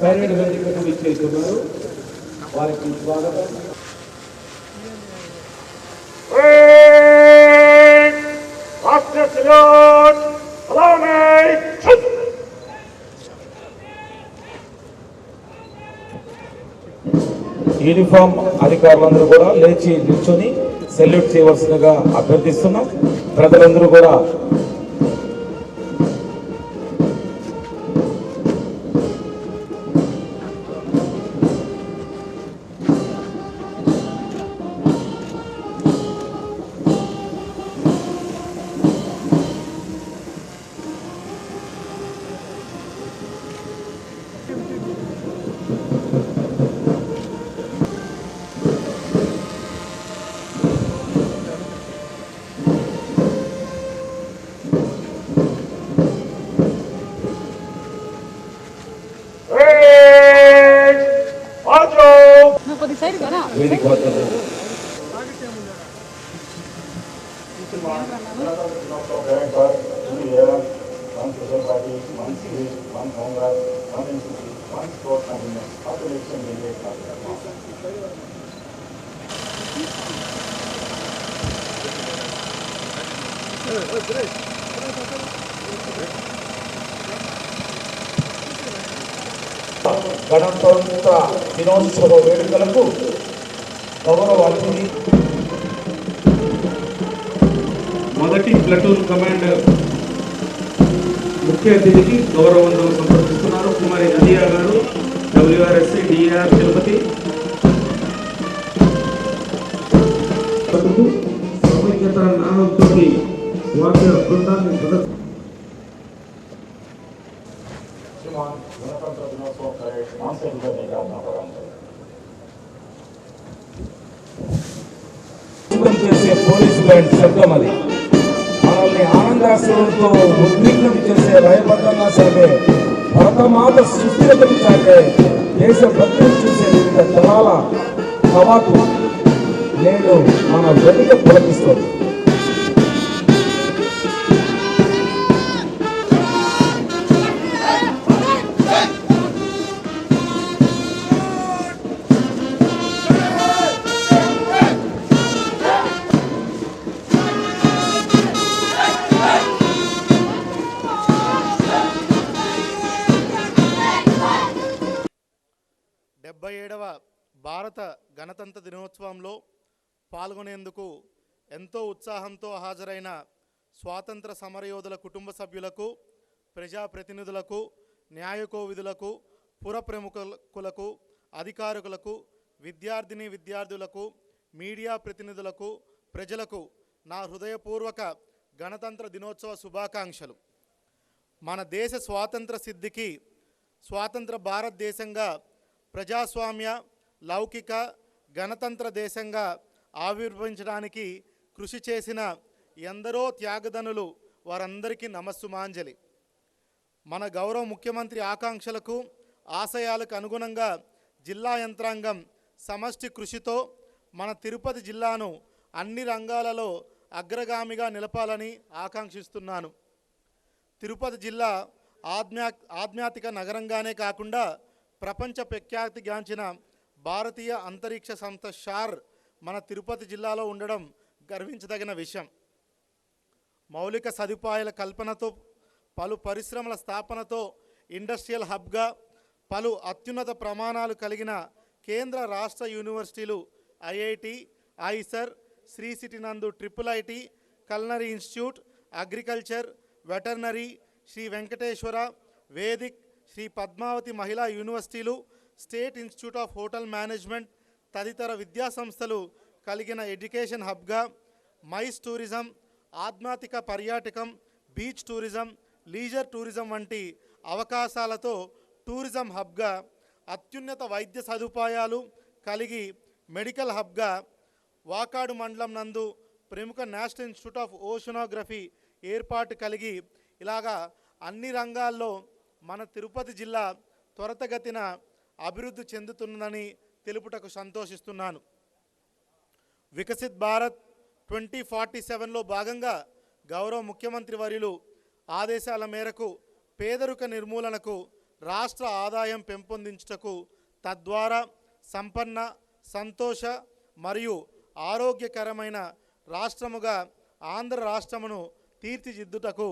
Parade వేదికకు విచ్చేస్తున్నారు. వారికి స్వాగతం. యూనిఫామ్ అధికారులందరూ కూడా లేచి నిల్చొని సెల్యూట్ చేయవలసిందిగా అభ్యర్థిస్తున్నాం. ప్రజలందరూ కూడా వేదిక గణతంత్ర దినోత్సవ వేడుకలకు గౌరవ అతిథి మొదటి ప్లాటూన్ కమాండర్ ముఖ్య అతిథికి గౌరవంతో సంప్రదిస్తున్నారు. కుమారి నదియా గారు, WRSC DAR తిరుపతి. సమైక్యత నామంతో వాక్య బృందాన్ని गणतंत्र दिनोत्सव परेड मानसिक करने का अपना प्रोग्राम చేసే పోలీసు బ్యాండ్ శబ్దం అది మనల్ని ఆనందాశ్రులతో ఉద్విగ్నం చేసే భయభద్రంగా సాగే భరతమాత సుస్థిరతను సాగే దేశ భక్తిని చూసే వివిధ దళాల కవాతు నేడు మన వెనుక పులకిస్తుంది. 77వ భారత గణతంత్ర దినోత్సవంలో పాల్గొనేందుకు ఎంతో ఉత్సాహంతో హాజరైన స్వాతంత్ర సమరయోధుల కుటుంబ సభ్యులకు, ప్రజాప్రతినిధులకు, న్యాయకోవిధులకు, పుర ప్రముఖులకు, అధికారులకు, విద్యార్థులకు, మీడియా ప్రతినిధులకు, ప్రజలకు నా హృదయపూర్వక గణతంత్ర దినోత్సవ శుభాకాంక్షలు. మన దేశ స్వాతంత్ర సిద్ధికి స్వాతంత్ర భారతదేశంగా, ప్రజాస్వామ్య లౌకిక గణతంత్ర దేశంగా ఆవిర్భవించడానికి కృషి చేసిన ఎందరో త్యాగదనులు వారందరికీ నమస్సుమాంజలి. మన గౌరవ ముఖ్యమంత్రి ఆకాంక్షలకు, ఆశయాలకు అనుగుణంగా జిల్లా యంత్రాంగం సమష్టి కృషితో మన తిరుపతి జిల్లాను అన్ని రంగాలలో అగ్రగామిగా నిలపాలని ఆకాంక్షిస్తున్నాను. తిరుపతి జిల్లా ఆధ్యాత్మిక నగరంగానే కాకుండా ప్రపంచ ప్రఖ్యాతిగాంచిన భారతీయ అంతరిక్ష సంస్థ షార్ మన తిరుపతి జిల్లాలో ఉండడం గర్వించదగిన విషయం. మౌలిక సదుపాయాల కల్పనతో, పలు పరిశ్రమల స్థాపనతో ఇండస్ట్రియల్ హబ్గా, పలు అత్యున్నత ప్రమాణాలు కలిగిన కేంద్ర రాష్ట్ర యూనివర్సిటీలు IIT, ఐసర్, శ్రీ సిటీ నందు IIIT, culinary institute, agriculture, veterinary, Sri Venkateswara, Vedic, Sri Padmavathi Mahila యూనివర్సిటీలు, state institute of hotel management తదితర విద్యా సంస్థలు కలిగిన ఎడ్యుకేషన్ హబ్గా, మైస్ టూరిజం, ఆధ్యాత్మిక పర్యాటకం, బీచ్ టూరిజం, లీజర్ టూరిజం వంటి అవకాశాలతో టూరిజం హబ్గా, అత్యున్నత వైద్య సదుపాయాలు కలిగి మెడికల్ హబ్గా, వాకాడు మండలం నందు ప్రముఖ నేషనల్ ఇన్స్టిట్యూట్ ఆఫ్ ఓషనోగ్రఫీ ఏర్పాటు కలిగి, ఇలాగా అన్ని రంగాల్లో మన తిరుపతి జిల్లా త్వరితగతిన అభివృద్ధి చెందుతుందని తెలుపుటకు సంతోషిస్తున్నాను. వికసిత్ భారత్ 2047లో భాగంగా గౌరవ ముఖ్యమంత్రి వర్యులు ఆదేశాల మేరకు పేదరిక నిర్మూలనకు రాష్ట్ర ఆదాయం పెంపొందించుటకు, తద్వారా సంపన్న, సంతోష మరియు ఆరోగ్యకరమైన రాష్ట్రముగా ఆంధ్ర రాష్ట్రమును తీర్చిదిద్దుటకు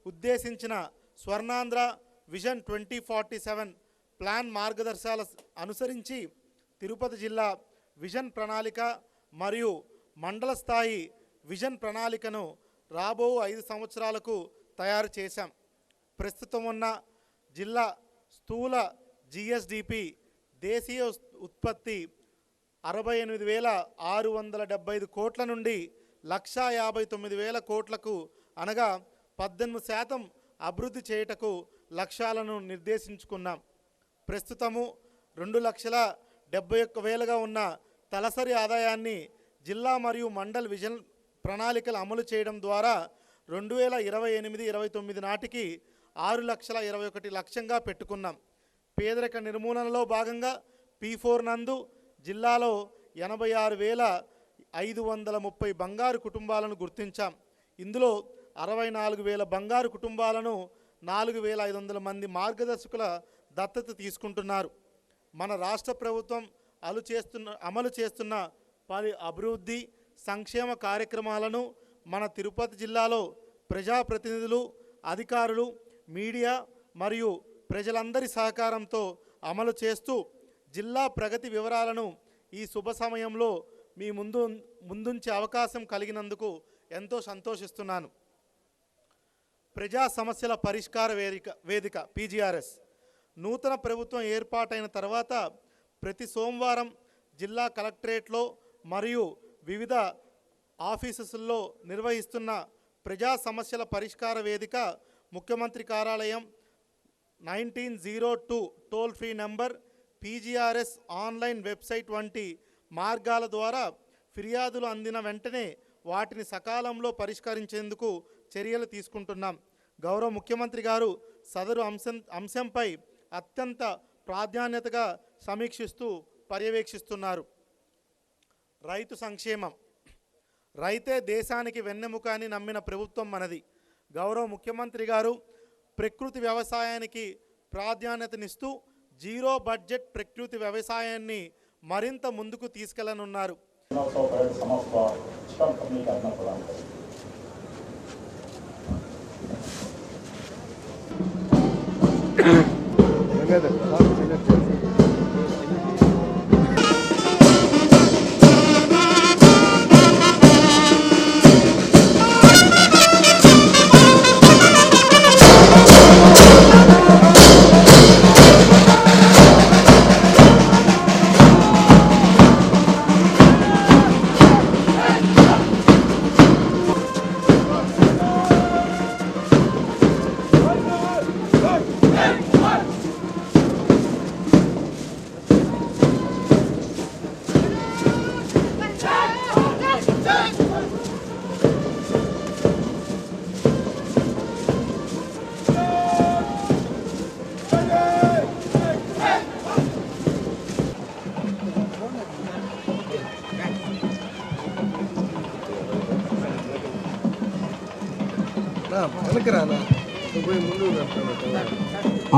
ఉద్దేశించిన స్వర్ణాంధ్ర విజన్ 2047 ప్లాన్ మార్గదర్శకాల అనుసరించి తిరుపతి జిల్లా విజన్ ప్రణాళిక మరియు మండల స్థాయి విజన్ ప్రణాళికను రాబో 5 సంవత్సరాలకు తయారు చేశాం. ప్రస్తుతం ఉన్న జిల్లా స్థూల జిఎస్డిపి దేశీయ ఉత్పత్తి 68,675 కోట్ల నుండి 1,59,000 కోట్లకు అనగా 18% అభివృద్ధి చేయుటకు లక్ష్యాలను నిర్దేశించుకున్నాం. ప్రస్తుతము 2,71,000గా ఉన్న తలసరి ఆదాయాన్ని జిల్లా మరియు మండల్ విజన్ ప్రణాళికలు అమలు చేయడం ద్వారా 2028-29 నాటికి 6,21,00,000 లక్ష్యంగా పెట్టుకున్నాం. పేదరిక నిర్మూలనలో భాగంగా P4 నందు జిల్లాలో 86,530 బంగారు కుటుంబాలను గుర్తించాం. ఇందులో 64,000 బంగారు కుటుంబాలను 4,500 మంది మార్గదర్శకుల దత్తత తీసుకుంటున్నారు. మన రాష్ట్ర ప్రభుత్వం అమలు చేస్తున్న పలు అభివృద్ధి సంక్షేమ కార్యక్రమాలను మన తిరుపతి జిల్లాలో ప్రజాప్రతినిధులు, అధికారులు, మీడియా మరియు ప్రజలందరి సహకారంతో అమలు చేస్తూ జిల్లా ప్రగతి వివరాలను ఈ శుభ సమయంలో మీ ముందుంచే అవకాశం కలిగినందుకు ఎంతో సంతోషిస్తున్నాను. ప్రజా సమస్యల పరిష్కార వేదిక PGRS నూతన ప్రభుత్వం ఏర్పాటైన తర్వాత ప్రతి సోమవారం జిల్లా కలెక్టరేట్లో మరియు వివిధ ఆఫీసెస్లో నిర్వహిస్తున్న ప్రజా సమస్యల పరిష్కార వేదిక, ముఖ్యమంత్రి కార్యాలయం 1902 toll free number, PGRS online website వంటి మార్గాల ద్వారా ఫిర్యాదులు అందిన వెంటనే వాటిని సకాలంలో పరిష్కరించేందుకు చర్యలు తీసుకుంటున్నాం. గౌరవ ముఖ్యమంత్రి గారు సదరు అంశంపై అత్యంత ప్రాధాన్యతగా సమీక్షిస్తూ పర్యవేక్షిస్తున్నారు. రైతు సంక్షేమం. రైతే దేశానికి వెన్నెముక అని నమ్మిన ప్రభుత్వం మనది. గౌరవ ముఖ్యమంత్రి గారు ప్రకృతి వ్యవసాయానికి ప్రాధాన్యతనిస్తూ జీరో బడ్జెట్ ప్రకృతి వ్యవసాయాన్ని మరింత ముందుకు తీసుకెళ్లనున్నారు.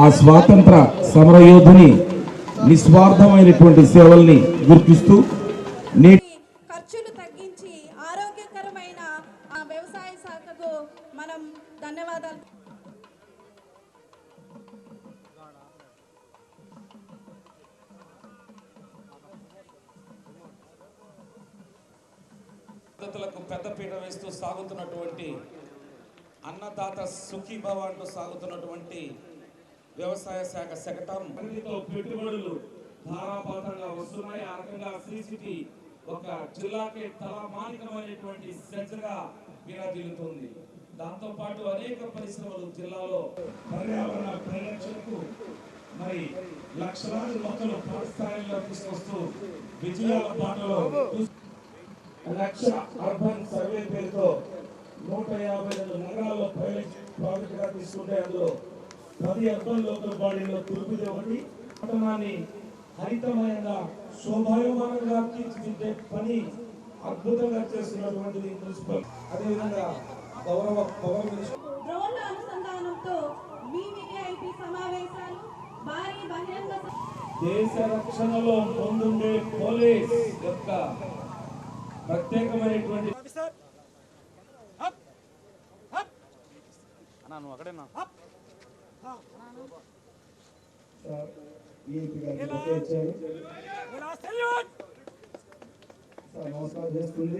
ఆ స్వాతంత్ర సమరయోధుని నిస్వార్థమైనటువంటి సేవల్ని గుర్తిస్తూ ఖర్చులు తగ్గించి ఆరోగ్యకరమైన వ్యవసాయ శాఖకు మనం ధన్యవాదాలు. పద్ధతులకు పెద్దపీట వేస్తూ సాగుతున్నటువంటి అన్నదాత సుఖీభవ అంటూ సాగుతున్నటువంటి వ్యవసాయ శాఖ శకటం పెట్టుబడులు ధారాపాతంగా వస్తున్నాయి. ఆ రకంగా శ్రీసిటీ ఒక జిల్లాకే తలమానికమైనటువంటి సెంటర్గా విరాజిల్లుతుంది. దాంతో పాటు అనేక పరిశ్రమలు జిల్లాలో పర్యావరణ పరిరక్షణకు మరి లక్షలాది మొక్కలు స్థాయిలో తీసుకొస్తూ విజయాల బాటలో లక్ష అర్బన్ సర్వే పేరుతో 152 నగరాల్లో పైలట్ ప్రాజెక్టుగా తీసుకుంటే అందులో 10 అర్బన్ లోకల్ బాడీలో తిరుపతి ఒకటి. పట్టణాన్ని హరితమయంగా శోభాయమానంగా తీర్చిదిద్దే పని అద్భుతంగా చేస్తున్నటువంటిది మున్సిపల్. అదేవిధంగా గౌరవ పవర్ మినిస్టర్ డ్రోన్ల అనుసంధానంతో VVIP సమావేశాలు దేశ రక్షణలో ముందుండే పోలీస్ యొక్క ప్రత్యేకమైనటువంటి నమస్కారం చేస్తుంది.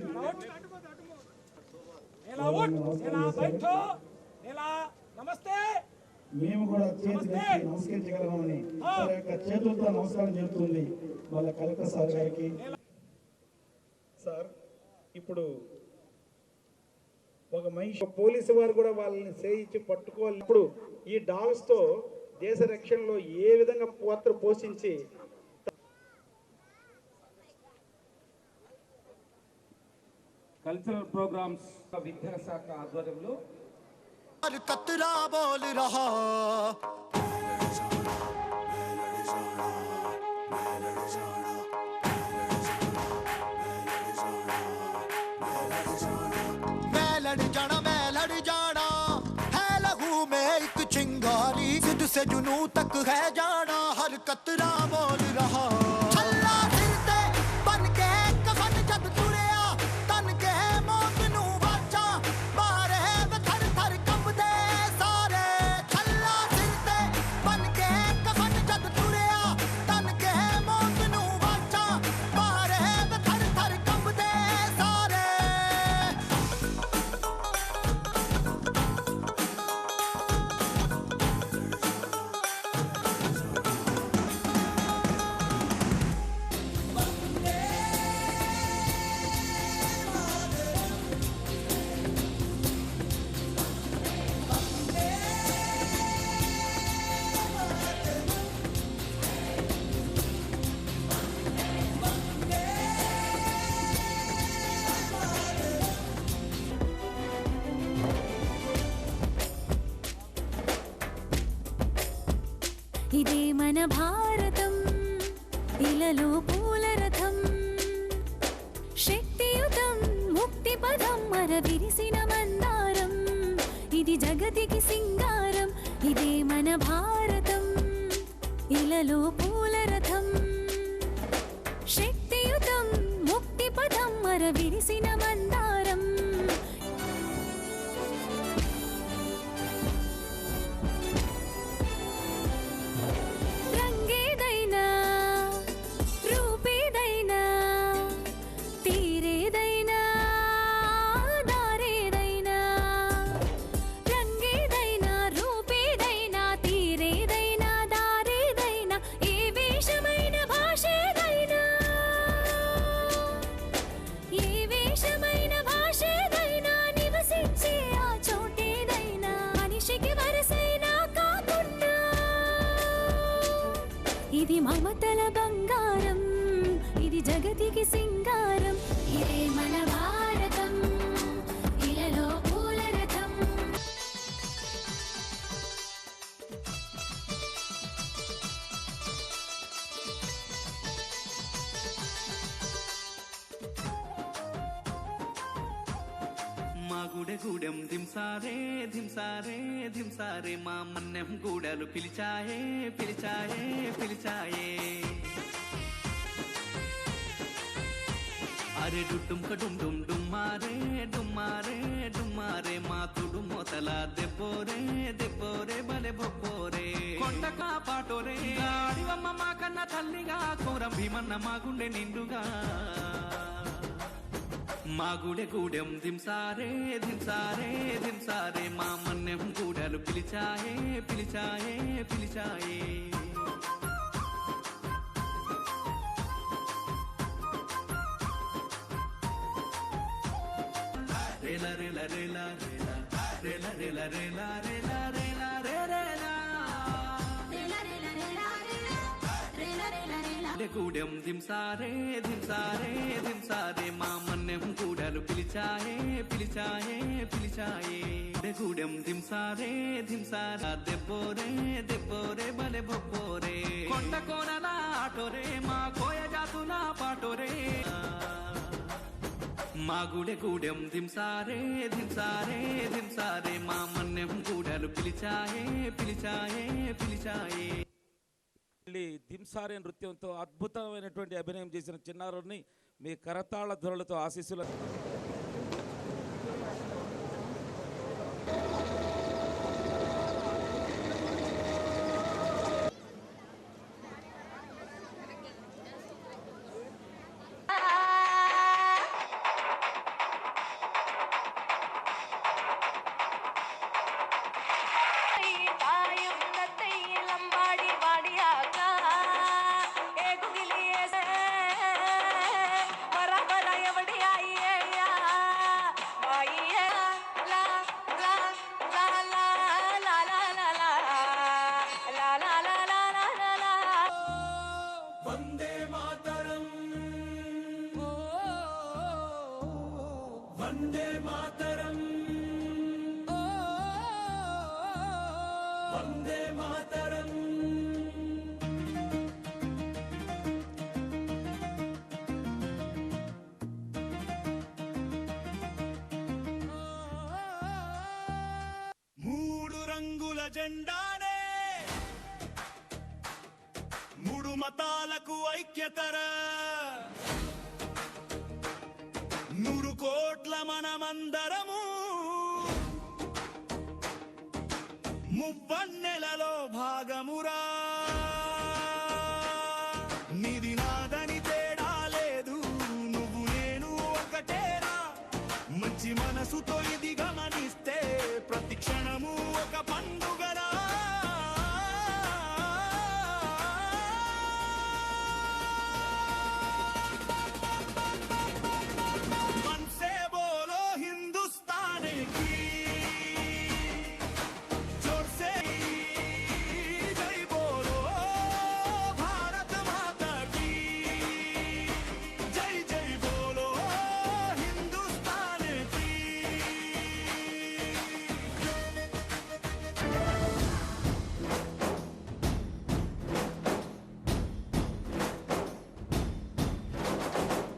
మేము కూడా చేతులు నమస్కరించగలమని వారి యొక్క చేతులతో నమస్కారం చెబుతుంది వాళ్ళ కలెక్టర్ సార్ గారికి. సార్ ఇప్పుడు ఒక మనిషి పోలీసు వారు కూడా వాళ్ళని చేయించి పట్టుకోవాలి. ఇప్పుడు ఈ డాగ్స్ తో దేశ రక్షణలో ఏ విధంగా పాత్ర పోషించి కల్చరల్ ప్రోగ్రామ్స్ విద్యాశాఖ ఆధ్వర్యంలో कतरा बोल रहा मैं लड़ जाना है लहू में एक चिंगारी जिद से जुनू तक है जाना हर कतरा बोल रहा छल्ला सिर ते बन के कफन जब तुरया तन के मौत नू वाचा मारे थर थर कंबदे सारे छल्ला सिर ते बन के कफन जब तुरया तन के मौत नू वाचा मारे थर थर कंबदे सारे ఇదే మన భారతం ఇలలో పూల రథం శక్తియుతం ముక్తి పదం మర విరిసిన మందారం ఇది జగతికి సింగారం ఇదే మన భారతం ఇలలో పూల రథం శక్తియుతం ముక్తి పదం మర విరిసిన మందారం రంగేదైనా రూపేదైనా తీరేదైనా దారేదైనా రంగేదైనా రూపేదైనా తీరేదైనా దారేదైనా ఏ వేషమైన భాషేదైనా ఏ వేషమైన భాషేదైనా నివసించే ఆ చోటేదైనా మనిషికి వరసైనా కాకుండా ఇది మమతల బంగారం ఇది జగతికి సింగారం ఇదే మన భారతం ఇలలో పూల రథం మా గుడె గూడెం ధింసారే ధింసారే ధింసారే మా మన్నెం గూడలు పిలిచాయే పిలిచాయే పిలిచాయే అరే డుడ్డుం కడుం డుమ్ డుమ్మారే డుమ్మారే డుమ్మారే మా తుడు మొతల దెబ్బోరే దెబ్బోరే బలె బొబ్బోరే కొండ కాపాటోరే ఆడివమ్మ మా కన్న తల్లిగా కోరం భీమన్న మా గుండె నిండుగా మా గుడె గూడెం ధింసారే ధింసారే ధింసారే మా మన్నెం గూడలు పిలిచాయే పిలిచాయే పిలిచాయే రేల రేల రేల రేల రేల రేల రేల రేల రేల రేల గూడెం ధింసారే ధింసారే ధింసారే మా మన్నెం గూడలు పిలిచాయే పిలిచాయే పిలిచాయే గూడెం ధింసారే ధింసారా దెబ్బోరే దెబ్బోరే బలె బొబ్బోరే కొండ కోనల ఆటోరే మా కోయ జాతుల పాటోరే మా గుడె గూడెం ధింసారే ధింసారే ధింసారే మా మన్నెం గూడలు పిలిచాయే పిలిచాయే పిలిచాయే మళ్ళీ దింసారే నృత్యంతో అద్భుతమైనటువంటి అభినయం చేసిన చిన్నారుని మీ కరతాళ ధ్వనులతో ఆశీస్సులు. వందే మాతరం వందే మాతరం. మూడు రంగుల జెండానే మూడు మతాలకు ఐక్యతరా 100 కోట్ల మనమందరము మువ్వన్నెలలో భాగమురా. నిది నాదని తేడా లేదు, నువ్వు నేను ఒకటేరా. మంచి మనసుతో ఇది గమనిస్తే ప్రతి క్షణము ఒక పండుగరా.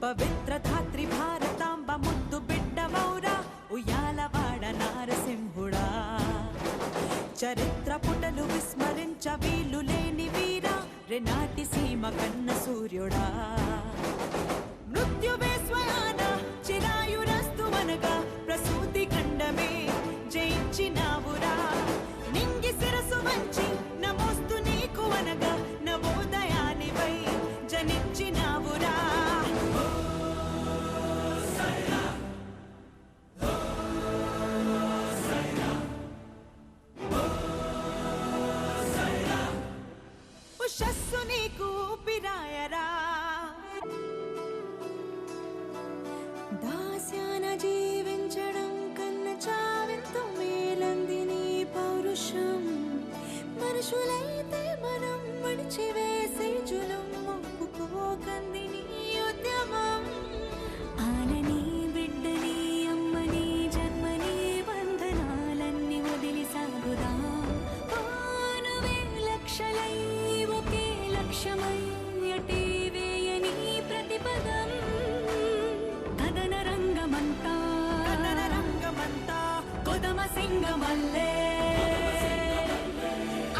పవిత్ర ధాత్రి భారతాంబ ముద్దు బిడ్డవౌరా, ఉయ్యాలవాడ నారసింహుడా. చరిత్ర పుటలు విస్మరించ వీలు లేని వీరా, రెనాటి సీమ కన్న సూర్యుడా. మృత్యువే స్వయాన చిరాయురస్తువనగా ప్రసూతి ఖండమే జయించినావురా. నింగి శిరసు వంచి నమోస్తు నీకు అనగా నవోదయానివై జనించినావురా. ఉషస్సు నీకు పిరాయరా. దాస్యాన జీవించడం కన్న చావెంతో మేలంది నీ పౌరుషం. మనుషులైతే మనం మడిచివేసే జులం ఒప్పుకోకంది నీ ఉద్యమం. ఆనని బిడ్డని అమ్మని జన్మని బంధనాలన్నీ వదిలి సాగుదాం. ఆనవే లక్షలై ఒకే లక్ష్యమై అటే వేయని ప్రతిపదం. కథన రంగమంతా కొదమ సింగమల్లే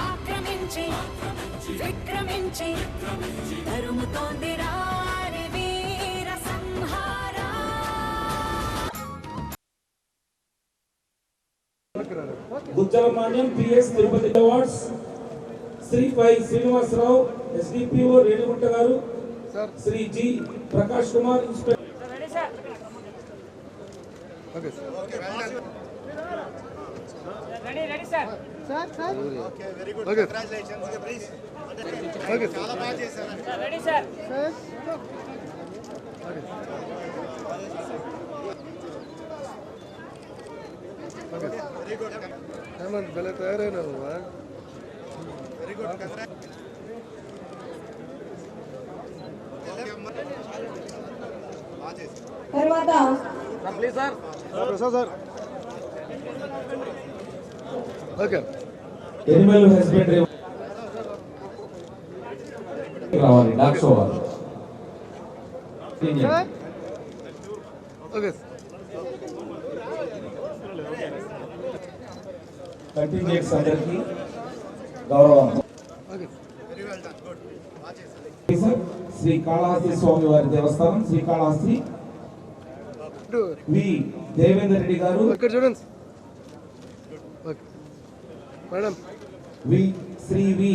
ఆక్రమించి విక్రమించి తరుముతోంది రారి వీర సంహారా. గుజ్జలమాన్యం PS తిరుపతి అవార్డ్స్ శ్రీ పై శ్రీనివాసరావు SDPO రేణిగుంట గారు, శ్రీ G ప్రకాష్ కుమార్ ఇన్స్పెక్టర్. తర్వాత ఎనిమల్ హస్బెండరీ రావాలి డాక్టర్ వాళ్ళు. కంటిన్యూస్ అందరికీ గౌరవం. శ్రీకాళహస్తి స్వామి వారి దేవస్థానం శ్రీకాళహస్తి వి దేవేందర్ రెడ్డి గారు వి శ్రీ వి